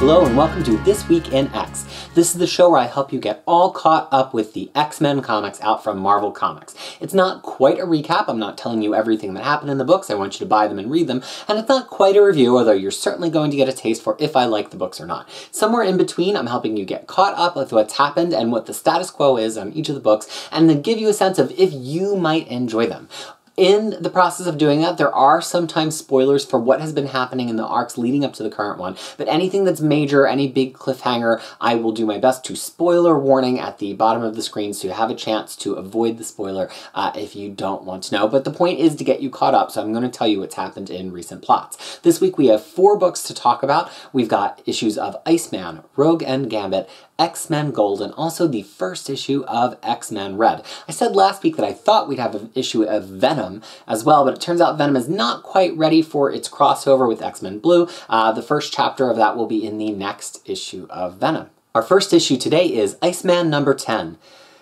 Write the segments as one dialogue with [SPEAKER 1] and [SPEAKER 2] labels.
[SPEAKER 1] Hello and welcome to This Week in X. This is the show where I help you get all caught up with the X-Men comics out from Marvel Comics. It's not quite a recap, I'm not telling you everything that happened in the books, I want you to buy them and read them, and it's not quite a review, although you're certainly going to get a taste for if I like the books or not. Somewhere in between, I'm helping you get caught up with what's happened and what the status quo is on each of the books, and then give you a sense of if you might enjoy them. In the process of doing that, there are sometimes spoilers for what has been happening in the arcs leading up to the current one, but anything that's major, any big cliffhanger, I will do my best to spoiler warning at the bottom of the screen so you have a chance to avoid the spoiler if you don't want to know. But the point is to get you caught up, so I'm going to tell you what's happened in recent plots. This week we have 4 books to talk about. We've got issues of Iceman, Rogue and Gambit, X-Men Gold, and also the first issue of X-Men Red. I said last week that I thought we'd have an issue of Venom as well, but it turns out Venom is not quite ready for its crossover with X-Men Blue. The first chapter of that will be in the next issue of Venom. Our first issue today is Iceman number 10.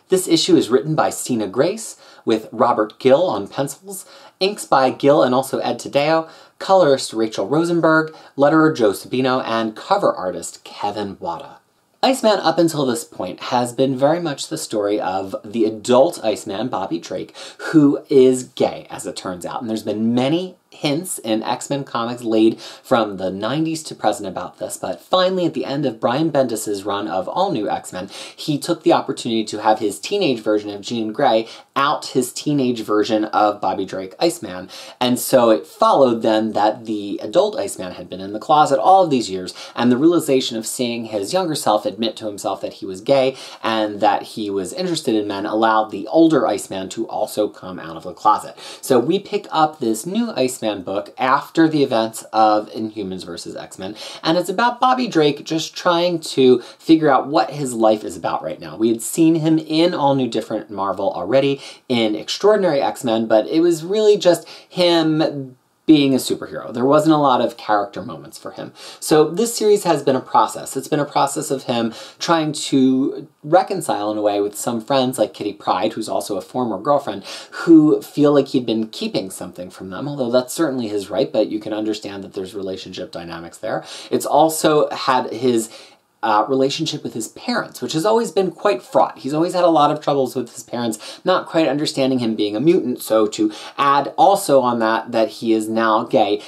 [SPEAKER 1] This issue is written by Sina Grace, with Robert Gill on pencils, inks by Gill and also Ed Tadeo, colorist Rachel Rosenberg, letterer Joe Sabino, and cover artist Kevin Wada. Iceman, up until this point, has been very much the story of the adult Iceman, Bobby Drake, who is gay, as it turns out. And there's been many hints in X-Men comics laid from the 90s to present about this, but finally at the end of Brian Bendis' run of All New X-Men, he took the opportunity to have his teenage version of Jean Grey out his teenage version of Bobby Drake Iceman, and so it followed then that the adult Iceman had been in the closet all of these years, and the realization of seeing his younger self admit to himself that he was gay and that he was interested in men allowed the older Iceman to also come out of the closet. So we pick up this new Iceman book after the events of Inhumans vs. X-Men, and it's about Bobby Drake just trying to figure out what his life is about right now. We had seen him in All New Different Marvel already in Extraordinary X-Men, but it was really just him being a superhero. There wasn't a lot of character moments for him. So this series has been a process. It's been a process of him trying to reconcile in a way with some friends like Kitty Pryde, who's also a former girlfriend, who feel like he'd been keeping something from them, although that's certainly his right, but you can understand that there's relationship dynamics there. It's also had his relationship with his parents, which has always been quite fraught. He's always had a lot of troubles with his parents, not quite understanding him being a mutant, so to add also on that he is now gay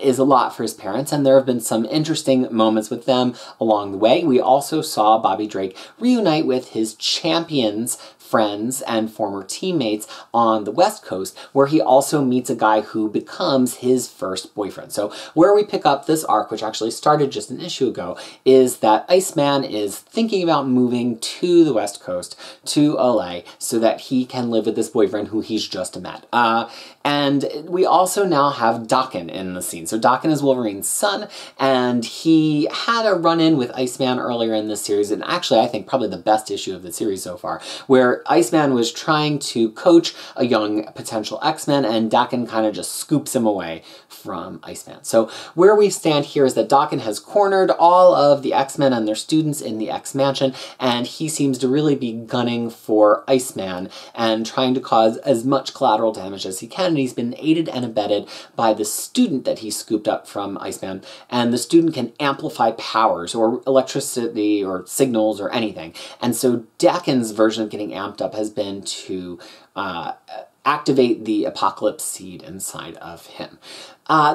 [SPEAKER 1] is a lot for his parents, and there have been some interesting moments with them along the way. We also saw Bobby Drake reunite with his champions, friends, and former teammates on the West Coast, where he also meets a guy who becomes his first boyfriend. So where we pick up this arc, which actually started just an issue ago, is that Iceman is thinking about moving to the West Coast, to LA, so that he can live with this boyfriend who he's just met. And we also now have Daken in the scene. So Daken is Wolverine's son, and he had a run-in with Iceman earlier in this series, and actually I think probably the best issue of the series so far, where Iceman was trying to coach a young potential X-Men, and Daken kind of just scoops him away from Iceman. So where we stand here is that Daken has cornered all of the X-Men and their students in the X-Mansion, and he seems to really be gunning for Iceman and trying to cause as much collateral damage as he can, and he's been aided and abetted by the student that he scooped up from Iceman, and the student can amplify powers or electricity or signals or anything. And so Daken's version of getting amped up has been to activate the apocalypse seed inside of him.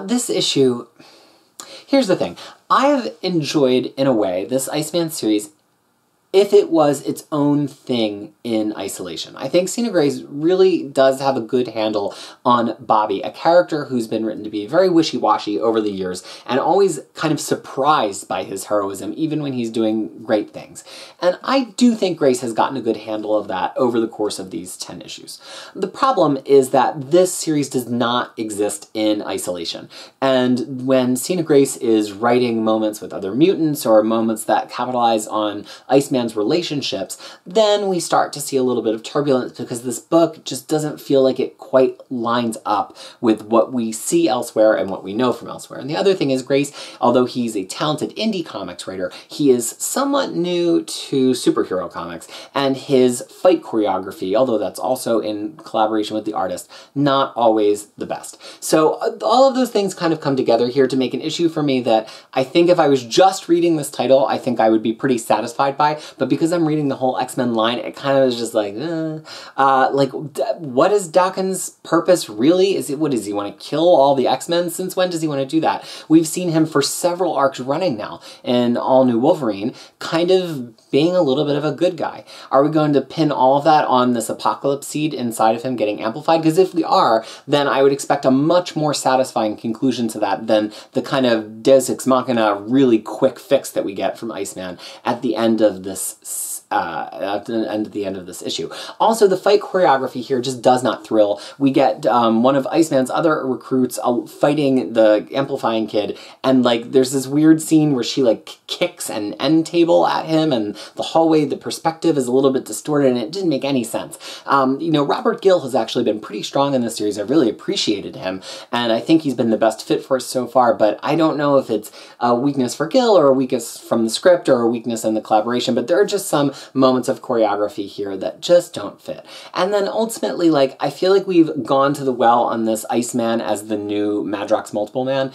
[SPEAKER 1] This issue, here's the thing. I have enjoyed, in a way, this Iceman series if it was its own thing in isolation. I think Sina Grace really does have a good handle on Bobby, a character who's been written to be very wishy-washy over the years and always kind of surprised by his heroism, even when he's doing great things. And I do think Grace has gotten a good handle of that over the course of these 10 issues. The problem is that this series does not exist in isolation. And when Sina Grace is writing moments with other mutants or moments that capitalize on Iceman Iceman's relationships, then we start to see a little bit of turbulence because this book just doesn't feel like it quite lines up with what we see elsewhere and what we know from elsewhere. And the other thing is Grace, although he's a talented indie comics writer, he is somewhat new to superhero comics, and his fight choreography, although that's also in collaboration with the artist, not always the best. So all of those things kind of come together here to make an issue for me that I think if I was just reading this title, I think I would be pretty satisfied by, but because I'm reading the whole X-Men line, it kind of is just like, what is Daken's purpose really? What does he want to kill all the X-Men? Since when does he want to do that? We've seen him for several arcs running now in All New Wolverine, kind of being a little bit of a good guy. Are we going to pin all of that on this apocalypse seed inside of him getting amplified? Because if we are, then I would expect a much more satisfying conclusion to that than the kind of Deus Ex Machina really quick fix that we get from Iceman at the end of this at the end of this issue. Also, the fight choreography here just does not thrill. We get one of Iceman's other recruits fighting the amplifying kid, and like there's this weird scene where she like kicks an end table at him, and the hallway, the perspective is a little bit distorted, and it didn't make any sense. You know, Robert Gill has actually been pretty strong in this series. I've really appreciated him, and I think he's been the best fit for us so far, but I don't know if it's a weakness for Gill or a weakness from the script or a weakness in the collaboration, but there are just some moments of choreography here that just don't fit. And then ultimately, like, I feel like we've gone to the well on this Iceman as the new Madrox Multiple Man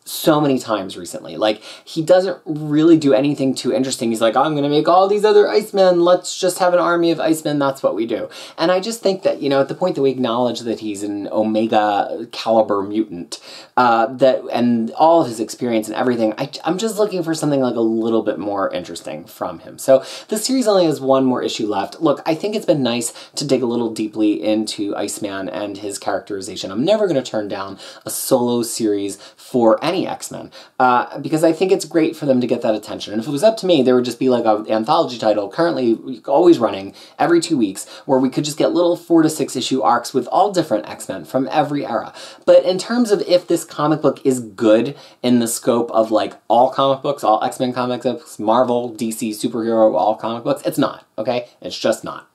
[SPEAKER 1] so many times recently. Like, he doesn't really do anything too interesting. He's like, I'm gonna make all these other Icemen, let's just have an army of Icemen, that's what we do. And I just think that, you know, at the point that we acknowledge that he's an Omega caliber mutant, and all of his experience and everything, I'm just looking for something like a little bit more interesting from him. So the series only has one more issue left. Look, I think it's been nice to dig a little deeply into Iceman and his characterization. I'm never going to turn down a solo series for any X-Men, because I think it's great for them to get that attention. And if it was up to me, there would just be like an anthology title, currently always running every 2 weeks, where we could just get little 4 to 6 issue arcs with all different X-Men from every era. But in terms of if this comic book is good in the scope of like all comic books, all X-Men comic books, Marvel, DC, superhero, all comic books, it's not, okay? It's just not.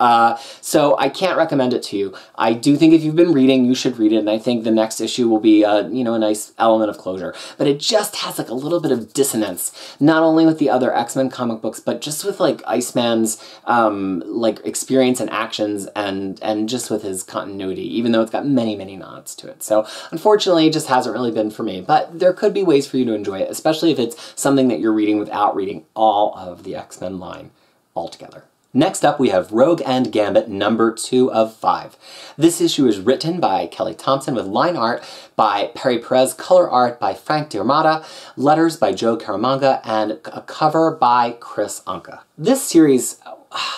[SPEAKER 1] So I can't recommend it to you. I do think if you've been reading, you should read it, and I think the next issue will be, you know, a nice element of closure. But it just has like a little bit of dissonance, not only with the other X-Men comic books, but just with like Iceman's like experience and actions, and just with his continuity, even though it's got many, many nods to it. So unfortunately, it just hasn't really been for me, but there could be ways for you to enjoy it, especially if it's something that you're reading without reading all of the X-Men line altogether. Next up, we have Rogue and Gambit number 2 of 5. This issue is written by Kelly Thompson with line art by Perry Perez, color art by Frank D'Armata, letters by Joe Caramagna, and a cover by Chris Anka. This series,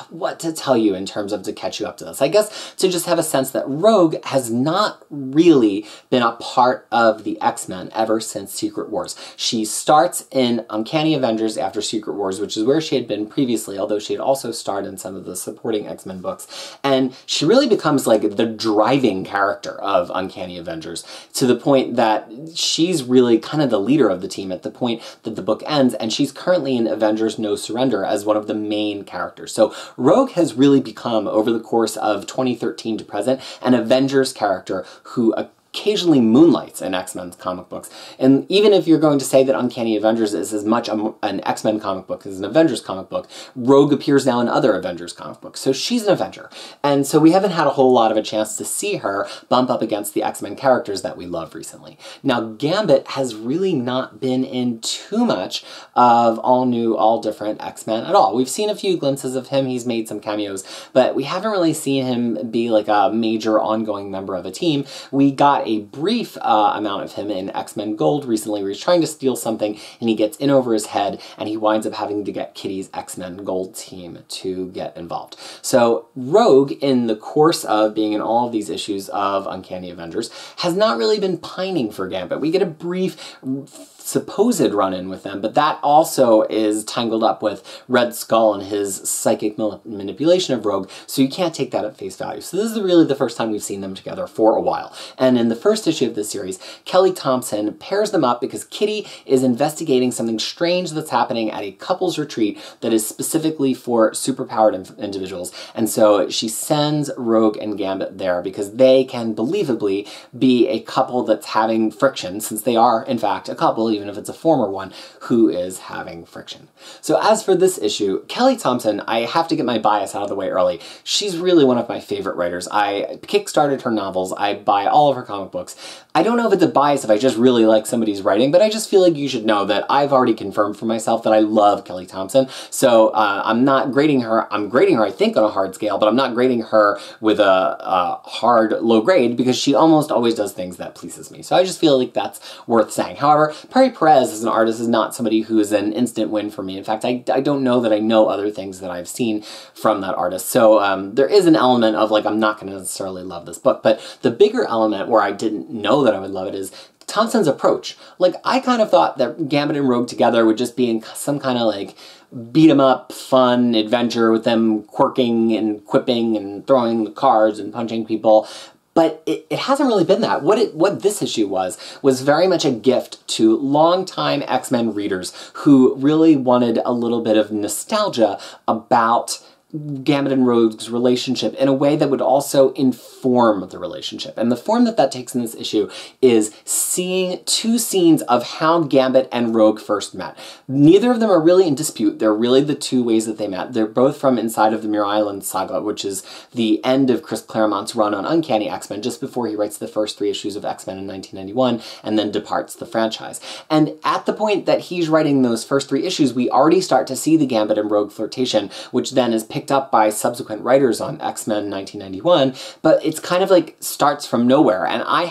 [SPEAKER 1] what to tell you in terms of to catch you up to this? I guess to just have a sense that Rogue has not really been a part of the X-Men ever since Secret Wars. She starts in Uncanny Avengers after Secret Wars, which is where she had been previously, although she had also starred in some of the supporting X-Men books. And she really becomes like the driving character of Uncanny Avengers, to the point that she's really kind of the leader of the team at the point that the book ends, and she's currently in Avengers No Surrender as one of the main characters. So Rogue has really become, over the course of 2013 to present, an Avengers character who occasionally moonlights in X-Men's comic books. And even if you're going to say that Uncanny Avengers is as much an X-Men comic book as an Avengers comic book, Rogue appears now in other Avengers comic books. So she's an Avenger. And so we haven't had a whole lot of a chance to see her bump up against the X-Men characters that we love recently. Now, Gambit has really not been in too much of all new, all different X-Men at all. We've seen a few glimpses of him. He's made some cameos, but we haven't really seen him be like a major ongoing member of a team. We got a brief amount of him in X-Men Gold recently, where he's trying to steal something and he gets in over his head and he winds up having to get Kitty's X-Men Gold team to get involved. So Rogue, in the course of being in all of these issues of Uncanny Avengers, has not really been pining for Gambit. We get a brief supposed run-in with them, but that also is tangled up with Red Skull and his psychic manipulation of Rogue, so you can't take that at face value. So this is really the first time we've seen them together for a while. And in in the first issue of this series, Kelly Thompson pairs them up because Kitty is investigating something strange that's happening at a couples retreat that is specifically for superpowered individuals. And so she sends Rogue and Gambit there because they can believably be a couple that's having friction, since they are, in fact, a couple, even if it's a former one, who is having friction. So as for this issue, Kelly Thompson, I have to get my bias out of the way early. She's really one of my favorite writers. I kickstarted her novels. I buy all of her comic books. I don't know if it's a bias if I just really like somebody's writing, but I just feel like you should know that I've already confirmed for myself that I love Kelly Thompson. So I'm not grading her. I'm grading her, I think, on a hard scale, but I'm not grading her with a hard low grade because she almost always does things that pleases me. So I just feel like that's worth saying. However, Perry Perez as an artist is not somebody who is an instant win for me. In fact, I don't know that I know other things that I've seen from that artist. So there is an element of like, I'm not going to necessarily love this book, but the bigger element where I didn't know that I would love it is Thompson's approach. Like, I kind of thought that Gambit and Rogue together would just be in some kind of like beat 'em up fun adventure with them quirking and quipping and throwing the cards and punching people. But it hasn't really been that. What this issue was very much a gift to longtime X-Men readers who really wanted a little bit of nostalgia about Gambit and Rogue's relationship in a way that would also inform the relationship. And the form that that takes in this issue is seeing two scenes of how Gambit and Rogue first met. Neither of them are really in dispute. They're really the two ways that they met. They're both from inside of the Muir Island saga, which is the end of Chris Claremont's run on Uncanny X-Men, just before he writes the first 3 issues of X-Men in 1991 and then departs the franchise. And at the point that he's writing those first 3 issues, we already start to see the Gambit and Rogue flirtation, which then is picked up by subsequent writers on X-Men 1991, but it's kind of like starts from nowhere. And I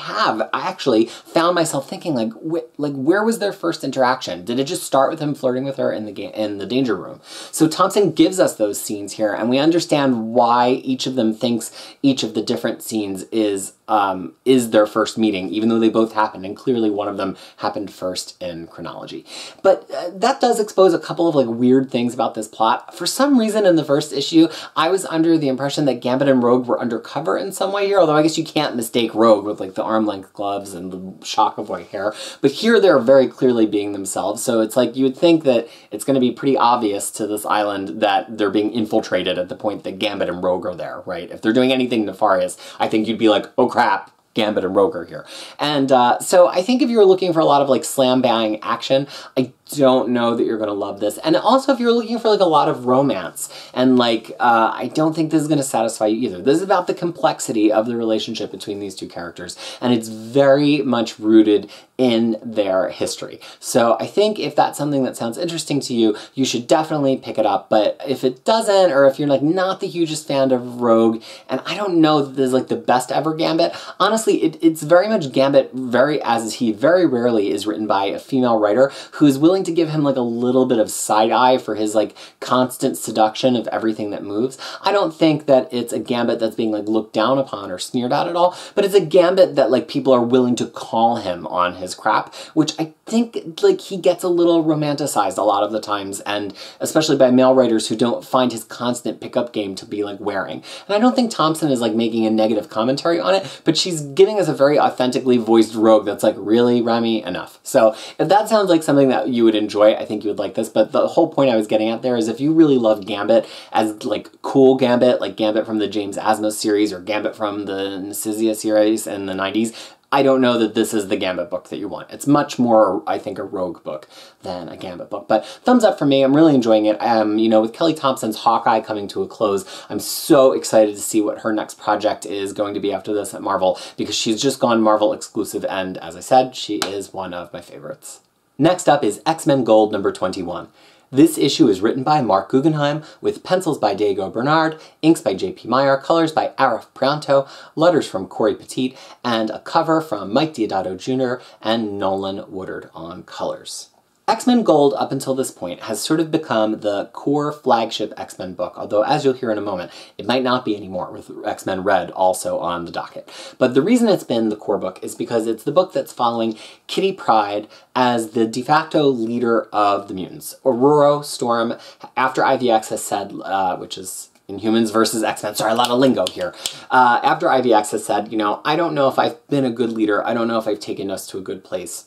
[SPEAKER 1] actually found myself thinking like where was their first interaction? Did it just start with him flirting with her in the Danger Room? So Thompson gives us those scenes here, and we understand why each of them thinks each of the different scenes is their first meeting, even though they both happened, and clearly one of them happened first in chronology. But that does expose a couple of like weird things about this plot. For some reason in the first issue, I was under the impression that Gambit and Rogue were undercover in some way here, although I guess you can't mistake Rogue with like the arm-length gloves and the shock of white hair. But here they're very clearly being themselves, so it's like you would think that it's going to be pretty obvious to this island that they're being infiltrated at the point that Gambit and Rogue are there, right? If they're doing anything nefarious, I think you'd be like, oh crap, Gambit and Rogue are here. And so I think if you're looking for a lot of like slam-bang action, I don't know that you're going to love this. And also if you're looking for like a lot of romance, and like I don't think this is going to satisfy you either. This is about the complexity of the relationship between these two characters, and it's very much rooted in their history. So I think if that's something that sounds interesting to you, you should definitely pick it up. But if it doesn't, or if you're like not the hugest fan of Rogue, and I don't know that this is like the best ever Gambit, honestly it's very much Gambit very rarely is written by a female writer who is willing to give him like a little bit of side eye for his like constant seduction of everything that moves. I don't think that it's a Gambit that's being like looked down upon or sneered at all, but it's a Gambit that like people are willing to call him on his crap, which I think like he gets a little romanticized a lot of the times, and especially by male writers who don't find his constant pickup game to be like wearing. And I don't think Thompson is like making a negative commentary on it, but she's giving us a very authentically voiced Rogue that's like, really, Remy, enough. So if that sounds like something that you would enjoy, I think you would like this. But the whole point I was getting at there is if you really love Gambit as like cool Gambit, like Gambit from the James Asmus series or Gambit from the Nassizia series in the 90s, I don't know that this is the Gambit book that you want. It's much more, I think, a Rogue book than a Gambit book. But thumbs up for me. I'm really enjoying it. You know, with Kelly Thompson's Hawkeye coming to a close, I'm so excited to see what her next project is going to be after this at Marvel, because she's just gone Marvel exclusive, and as I said, she is one of my favorites. Next up is X-Men Gold number 21. This issue is written by Mark Guggenheim, with pencils by Diego Bernard, inks by J.P. Meyer, colors by Arif Prianto, letters from Corey Petit, and a cover from Mike Deodato Jr. and Nolan Woodard on colors. X-Men Gold, up until this point, has sort of become the core flagship X-Men book, although as you'll hear in a moment, it might not be anymore, with X-Men Red also on the docket. But the reason it's been the core book is because it's the book that's following Kitty Pryde as the de facto leader of the mutants. Aurora Storm, after IVX has said, which is Inhumans versus X-Men. Sorry, a lot of lingo here. After IVX has said, you know, I don't know if I've been a good leader. I don't know if I've taken us to a good place.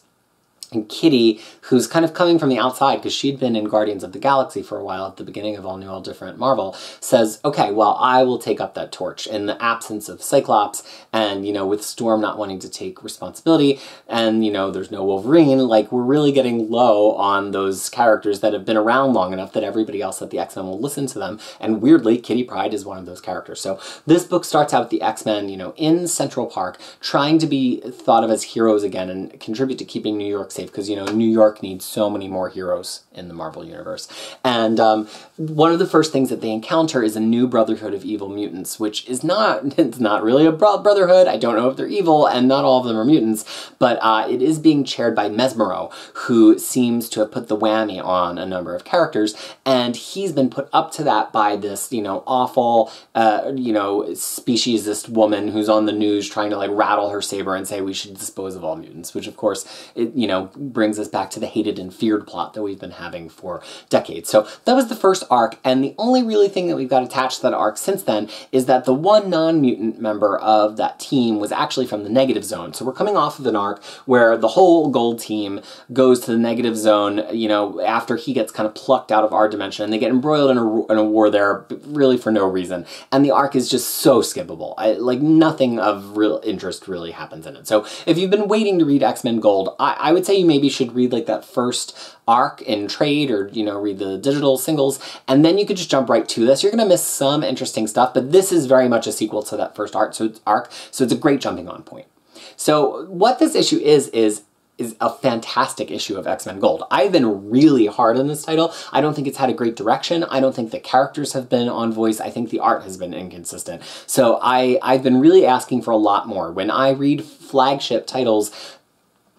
[SPEAKER 1] And Kitty, who's kind of coming from the outside because she'd been in Guardians of the Galaxy for a while at the beginning of All New, All Different Marvel, says, okay, well, I will take up that torch in the absence of Cyclops and, you know, with Storm not wanting to take responsibility and, you know, there's no Wolverine, like, we're really getting low on those characters that have been around long enough that everybody else at the X-Men will listen to them. And weirdly, Kitty Pryde is one of those characters. So this book starts out with the X-Men, you know, in Central Park, trying to be thought of as heroes again and contribute to keeping New York safe. Because, you know, New York needs so many more heroes in the Marvel Universe. And one of the first things that they encounter is a new Brotherhood of Evil Mutants, which is it's not really a brotherhood. I don't know if they're evil, and not all of them are mutants, but it is being chaired by Mesmero, who seems to have put the whammy on a number of characters, and he's been put up to that by this, you know, awful, you know, speciesist woman who's on the news trying to, like, rattle her saber and say we should dispose of all mutants, which, of course, you know, brings us back to the hated and feared plot that we've been having for decades. So that was the first arc, and the only really thing that we've got attached to that arc since then is that the one non-mutant member of that team was actually from the negative zone. So we're coming off of an arc where the whole Gold team goes to the negative zone, you know, after he gets kind of plucked out of our dimension, and they get embroiled in a war there, really for no reason. And the arc is just so skippable. Like, nothing of real interest really happens in it. So if you've been waiting to read X-Men Gold, I would say you maybe should read, like, that first arc in trade, or, you know, read the digital singles, and then you could just jump right to this. You're gonna miss some interesting stuff, but this is very much a sequel to that first arc, so it's a great jumping on point. So what this issue is a fantastic issue of X-Men Gold. I've been really hard on this title. I don't think it's had a great direction. I don't think the characters have been on voice. I think the art has been inconsistent. So I've been really asking for a lot more. When I read flagship titles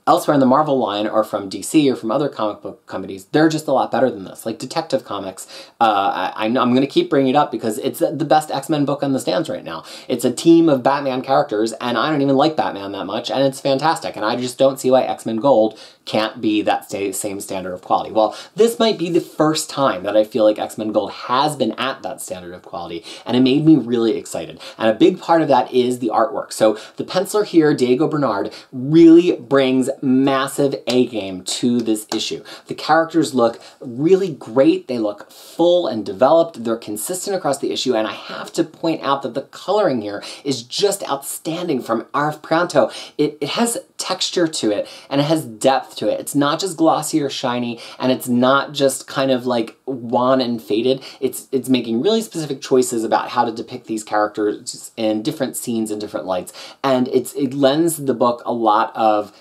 [SPEAKER 1] elsewhere in the Marvel line, or from DC, or from other comic book companies, they're just a lot better than this. Like Detective Comics, I'm going to keep bringing it up because it's the best X-Men book on the stands right now. It's a team of Batman characters, and I don't even like Batman that much, and it's fantastic, and I just don't see why X-Men Gold can't be that same standard of quality. Well, this might be the first time that I feel like X-Men Gold has been at that standard of quality, and it made me really excited. And a big part of that is the artwork. So the penciler here, Diego Bernard, really brings massive A-game to this issue. The characters look really great. They look full and developed. They're consistent across the issue, and I have to point out that the coloring here is just outstanding from R.F. Pranto. It has texture to it, and it has depth to it. It's not just glossy or shiny, and it's not just kind of like wan and faded. It's making really specific choices about how to depict these characters in different scenes and different lights, and it lends the book a lot of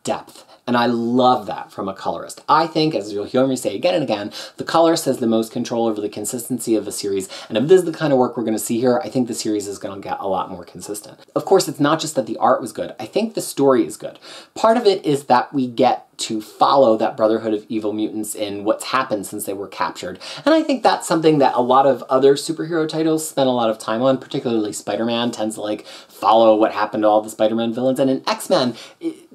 [SPEAKER 1] depth. And I love that from a colorist. I think, as you'll hear me say again and again, the colorist has the most control over the consistency of a series, and if this is the kind of work we're going to see here, I think the series is going to get a lot more consistent. Of course, it's not just that the art was good. I think the story is good. Part of it is that we get to follow that Brotherhood of Evil Mutants in what's happened since they were captured. And I think that's something that a lot of other superhero titles spend a lot of time on, particularly Spider-Man tends to like follow what happened to all the Spider-Man villains. And in X-Men,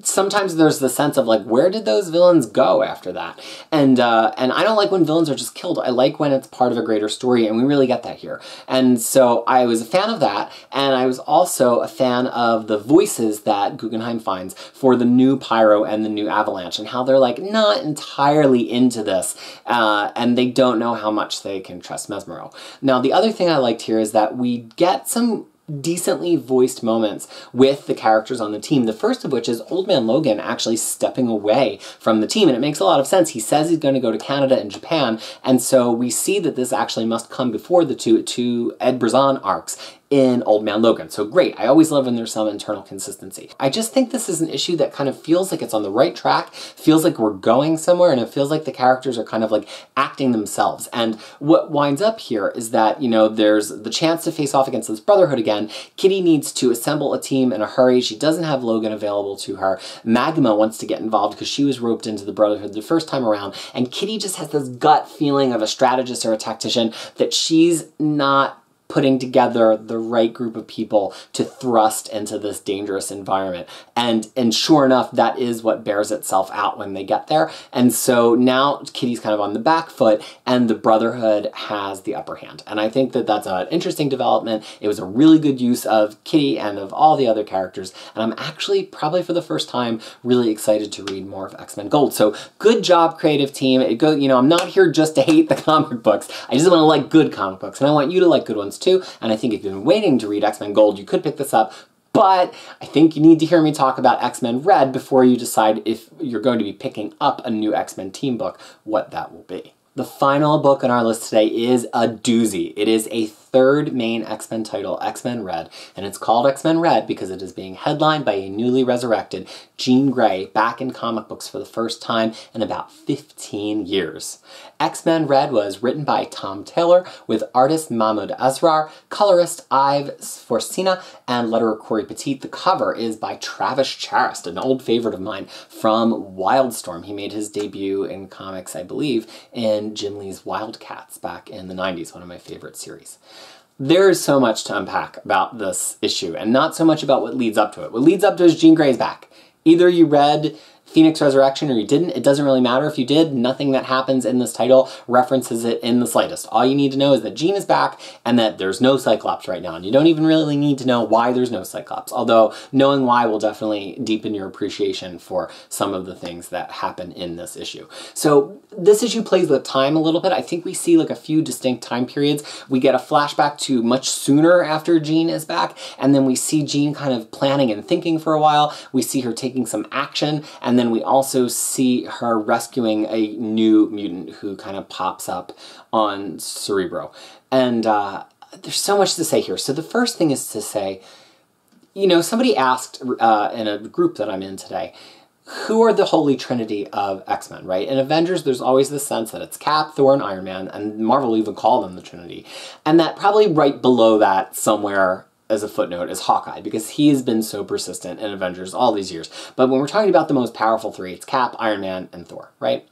[SPEAKER 1] sometimes there's the sense of like, where did those villains go after that? And I don't like when villains are just killed. I like when it's part of a greater story, and we really get that here. And so I was a fan of that, and I was also a fan of the voices that Guggenheim finds for the new Pyro and the new Avalanche, and how they're like not entirely into this, and they don't know how much they can trust Mesmero. Now, the other thing I liked here is that we get some decently voiced moments with the characters on the team. The first of which is Old Man Logan actually stepping away from the team, and it makes a lot of sense. He says he's going to go to Canada and Japan, and so we see that this actually must come before the two Ed Brisson arcs in Old Man Logan. So great. I always love when there's some internal consistency. I just think this is an issue that kind of feels like it's on the right track, feels like we're going somewhere, and it feels like the characters are kind of like acting themselves. And what winds up here is that, you know, there's the chance to face off against this Brotherhood again. Kitty needs to assemble a team in a hurry. She doesn't have Logan available to her. Magma wants to get involved because she was roped into the Brotherhood the first time around, and Kitty just has this gut feeling of a strategist or a tactician that she's not putting together the right group of people to thrust into this dangerous environment. And sure enough, that is what bears itself out when they get there. And so now Kitty's kind of on the back foot, and the Brotherhood has the upper hand. And I think that that's an interesting development. It was a really good use of Kitty and of all the other characters. And I'm actually, probably for the first time, really excited to read more of X-Men Gold. So good job, creative team. I'm not here just to hate the comic books. I just want to like good comic books, and I want you to like good ones too. And I think if you've been waiting to read X-Men Gold, you could pick this up. But I think you need to hear me talk about X-Men Red before you decide if you're going to be picking up a new X-Men team book, what that will be. The final book on our list today is a doozy. It is a third main X-Men title, X-Men Red, and it's called X-Men Red because it is being headlined by a newly resurrected Jean Grey back in comic books for the first time in about 15 years. X-Men Red was written by Tom Taylor with artist Mahmoud Asrar, colorist Yves Forcina, and letterer Corey Petit. The cover is by Travis Charest, an old favorite of mine from Wildstorm. He made his debut in comics, I believe, in Jim Lee's Wildcats back in the 90s, one of my favorite series. There is so much to unpack about this issue, and not so much about what leads up to it. What leads up to it is Jean Grey's back. Either you read Phoenix Resurrection or you didn't. It doesn't really matter if you did. Nothing that happens in this title references it in the slightest. All you need to know is that Jean is back and that there's no Cyclops right now. And you don't even really need to know why there's no Cyclops, although knowing why will definitely deepen your appreciation for some of the things that happen in this issue. So this issue plays with time a little bit. I think we see like a few distinct time periods. We get a flashback to much sooner after Jean is back, and then we see Jean kind of planning and thinking for a while. We see her taking some action, and then we also see her rescuing a new mutant who kind of pops up on Cerebro. And there's so much to say here. So the first thing is to say, somebody asked in a group that I'm in today, who are the holy trinity of X-Men, right? In Avengers, there's always this sense that it's Cap, Thor, and Iron Man, and Marvel even call them the Trinity. And that probably right below that somewhere as a footnote is Hawkeye, because he has been so persistent in Avengers all these years. But when we're talking about the most powerful three, it's Cap, Iron Man, and Thor, right?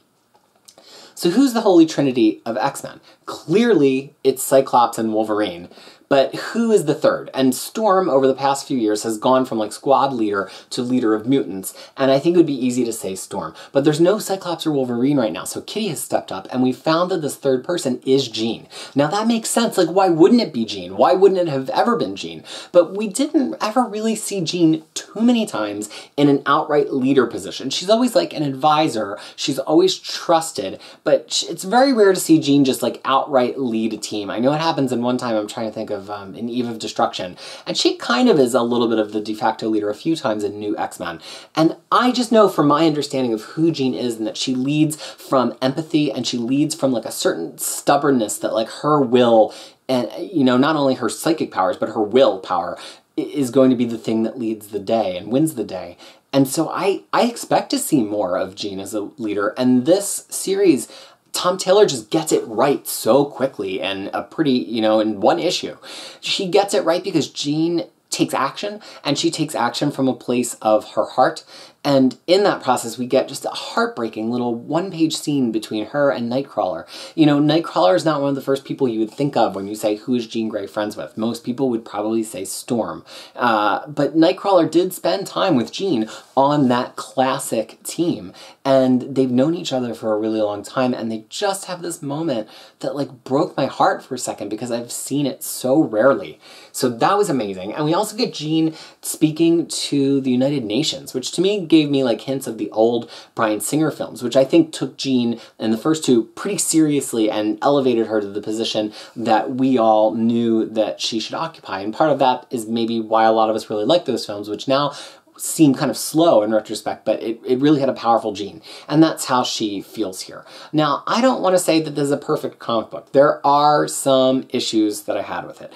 [SPEAKER 1] So who's the holy trinity of X-Men? Clearly, it's Cyclops and Wolverine, but who is the third? And Storm, over the past few years, has gone from like squad leader to leader of mutants, and I think it would be easy to say Storm. But there's no Cyclops or Wolverine right now, so Kitty has stepped up, and we found that this third person is Jean. Now that makes sense, like why wouldn't it be Jean? Why wouldn't it have ever been Jean? But we didn't ever really see Jean too many times in an outright leader position. She's always like an advisor, she's always trusted, but it's very rare to see Jean just like outright lead a team. I know it happens in one time, I'm trying to think of in Eve of Destruction, and she kind of is a little bit of the de facto leader a few times in New X-Men. And I just know from my understanding of who Jean is, and that she leads from empathy, and she leads from like a certain stubbornness that like her will, and not only her psychic powers, but her willpower is going to be the thing that leads the day and wins the day. And so I expect to see more of Jean as a leader, and this series, Tom Taylor just gets it right so quickly and a pretty, in one issue. She gets it right because Jean takes action, and she takes action from a place of her heart. And in that process, we get just a heartbreaking little one-page scene between her and Nightcrawler. Nightcrawler is not one of the first people you would think of when you say, who is Jean Grey friends with? Most people would probably say Storm. But Nightcrawler did spend time with Jean on that classic team. And they've known each other for a really long time, and they just have this moment that like broke my heart for a second because I've seen it so rarely. So that was amazing. And we also get Jean speaking to the United Nations, which to me gave me like hints of the old Bryan Singer films, which I think took Jean in the first two pretty seriously and elevated her to the position that we all knew that she should occupy. And part of that is maybe why a lot of us really like those films, which now seem kind of slow in retrospect, but it really had a powerful Jean. And that's how she feels here. Now, I don't want to say that this is a perfect comic book. There are some issues that I had with it.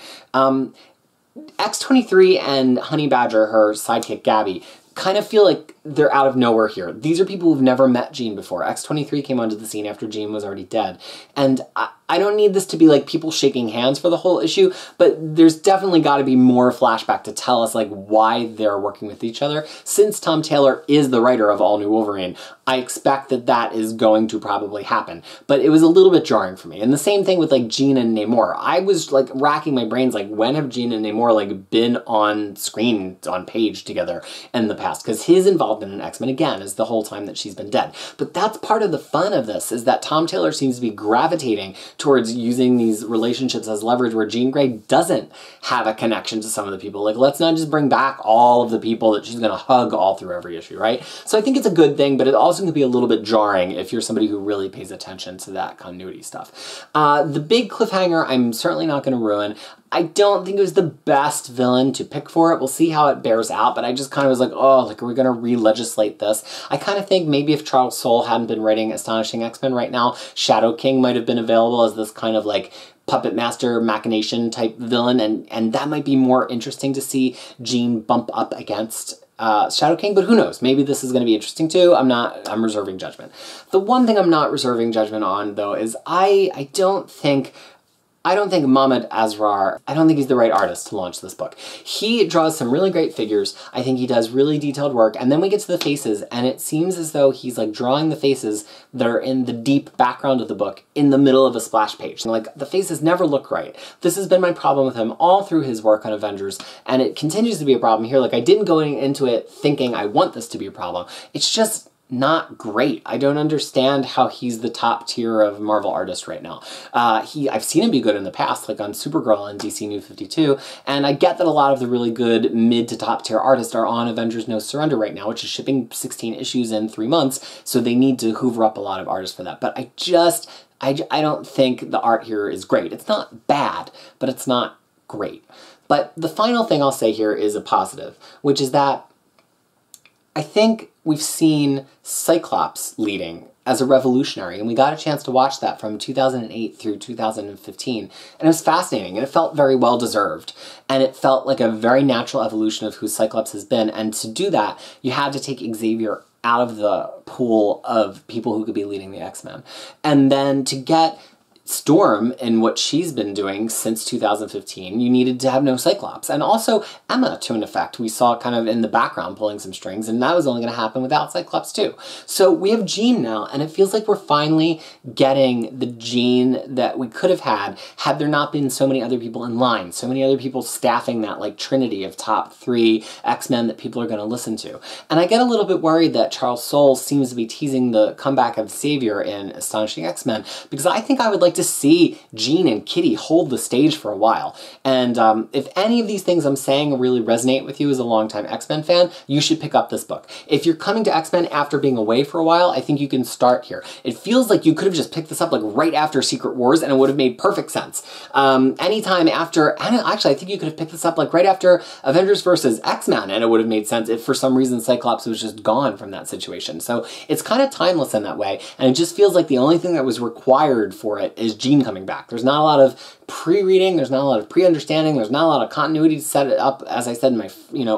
[SPEAKER 1] X-23 and Honey Badger, her sidekick Gabby, kind of feel like they're out of nowhere here. These are people who've never met Jean before. X-23 came onto the scene after Jean was already dead. And I don't need this to be like people shaking hands for the whole issue, but there's definitely got to be more flashback to tell us like why they're working with each other. Since Tom Taylor is the writer of All New Wolverine, I expect that that is going to probably happen. But it was a little bit jarring for me. And the same thing with like Jean and Namor. I was like racking my brains like, when have Jean and Namor like been on screen, on page together in the past? Because his involvement in X-Men, again, is the whole time that she's been dead. But that's part of the fun of this, is that Tom Taylor seems to be gravitating towards using these relationships as leverage where Jean Grey doesn't have a connection to some of the people. Like, let's not just bring back all of the people that she's going to hug all through every issue, right? So I think it's a good thing, but it also can be a little bit jarring if you're somebody who really pays attention to that continuity stuff. The big cliffhanger, I'm certainly not going to ruin. I don't think it was the best villain to pick for it. We'll see how it bears out, but I just kind of was like, oh, like, are we going to re-legislate this? I kind of think maybe if Charles Soule hadn't been writing Astonishing X-Men right now, Shadow King might have been available as this kind of like puppet master machination type villain, and that might be more interesting to see Jean bump up against Shadow King, but who knows? Maybe this is going to be interesting too. I'm reserving judgment. The one thing I'm not reserving judgment on, though, is I don't think Mahmoud Asrar, I don't think he's the right artist to launch this book. He draws some really great figures. I think he does really detailed work. And then we get to the faces, and it seems as though he's like drawing the faces that are in the deep background of the book in the middle of a splash page. And like, the faces never look right. This has been my problem with him all through his work on Avengers, and it continues to be a problem here. Like, I didn't go into it thinking I want this to be a problem. It's just not great. I don't understand how he's the top tier of Marvel artist right now. I've seen him be good in the past, like on Supergirl and DC New 52, and I get that a lot of the really good mid to top tier artists are on Avengers No Surrender right now, which is shipping 16 issues in 3 months, so they need to hoover up a lot of artists for that. But I don't think the art here is great. It's not bad, but it's not great. But the final thing I'll say here is a positive, which is that I think we've seen Cyclops leading as a revolutionary, and we got a chance to watch that from 2008 through 2015, and it was fascinating, and it felt very well deserved, and it felt like a very natural evolution of who Cyclops has been, and to do that, you had to take Xavier out of the pool of people who could be leading the X-Men, and then to get Storm and what she's been doing since 2015, you needed to have no Cyclops. And also Emma, to an effect, we saw kind of in the background pulling some strings, and that was only going to happen without Cyclops too. So we have Jean now, and it feels like we're finally getting the Jean that we could have had there not been so many other people in line, so many other people staffing that like trinity of top 3 X-Men that people are going to listen to. And I get a little bit worried that Charles Soule seems to be teasing the comeback of Xavier in Astonishing X-Men, because I think I would like to see Jean and Kitty hold the stage for a while. And if any of these things I'm saying really resonate with you as a longtime X-Men fan, you should pick up this book. If you're coming to X-Men after being away for a while, I think you can start here. It feels like you could have just picked this up like right after Secret Wars, and it would have made perfect sense. Anytime after, actually I think you could have picked this up like right after Avengers vs. X-Men, and it would have made sense if for some reason Cyclops was just gone from that situation. So it's kind of timeless in that way, and it just feels like the only thing that was required for it is Jean coming back. There's not a lot of pre-reading, there's not a lot of pre-understanding, there's not a lot of continuity to set it up, as I said in my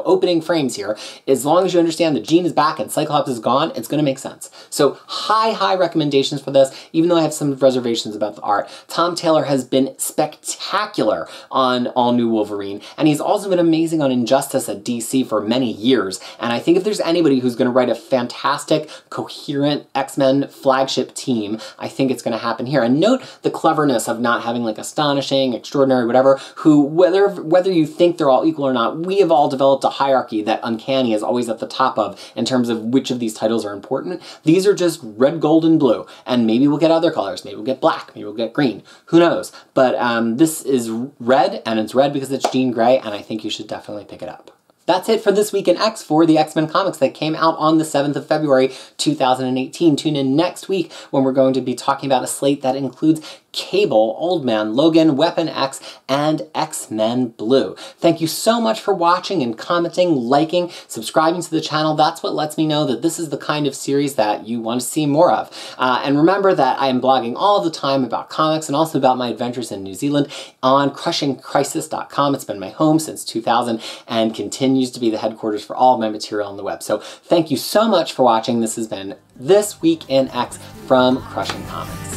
[SPEAKER 1] opening frames here. As long as you understand that Jean is back and Cyclops is gone, it's going to make sense. So high recommendations for this, even though I have some reservations about the art. Tom Taylor has been spectacular on All New Wolverine, and he's also been amazing on Injustice at DC for many years, and I think if there's anybody who's going to write a fantastic, coherent X-Men flagship team, I think it's going to happen here. And note the cleverness of not having like Astonishing, Extraordinary, whatever, who, whether you think they're all equal or not, we have all developed a hierarchy that Uncanny is always at the top of in terms of which of these titles are important. These are just red, gold, and blue, and maybe we'll get other colors. Maybe we'll get black, maybe we'll get green. Who knows? But this is red, and it's red because it's Jean Grey, and I think you should definitely pick it up. That's it for This Week in X for the X-Men comics that came out on the 7th of February, 2018. Tune in next week when we're going to be talking about a slate that includes Cable, Old Man Logan, Weapon X, and X-Men Blue. Thank you so much for watching and commenting, liking, subscribing to the channel. That's what lets me know that this is the kind of series that you want to see more of. And remember that I am blogging all the time about comics and also about my adventures in New Zealand on crushingcrisis.com. It's been my home since 2000 and continues to be the headquarters for all of my material on the web. So thank you so much for watching. This has been This Week in X from Crushing Comics.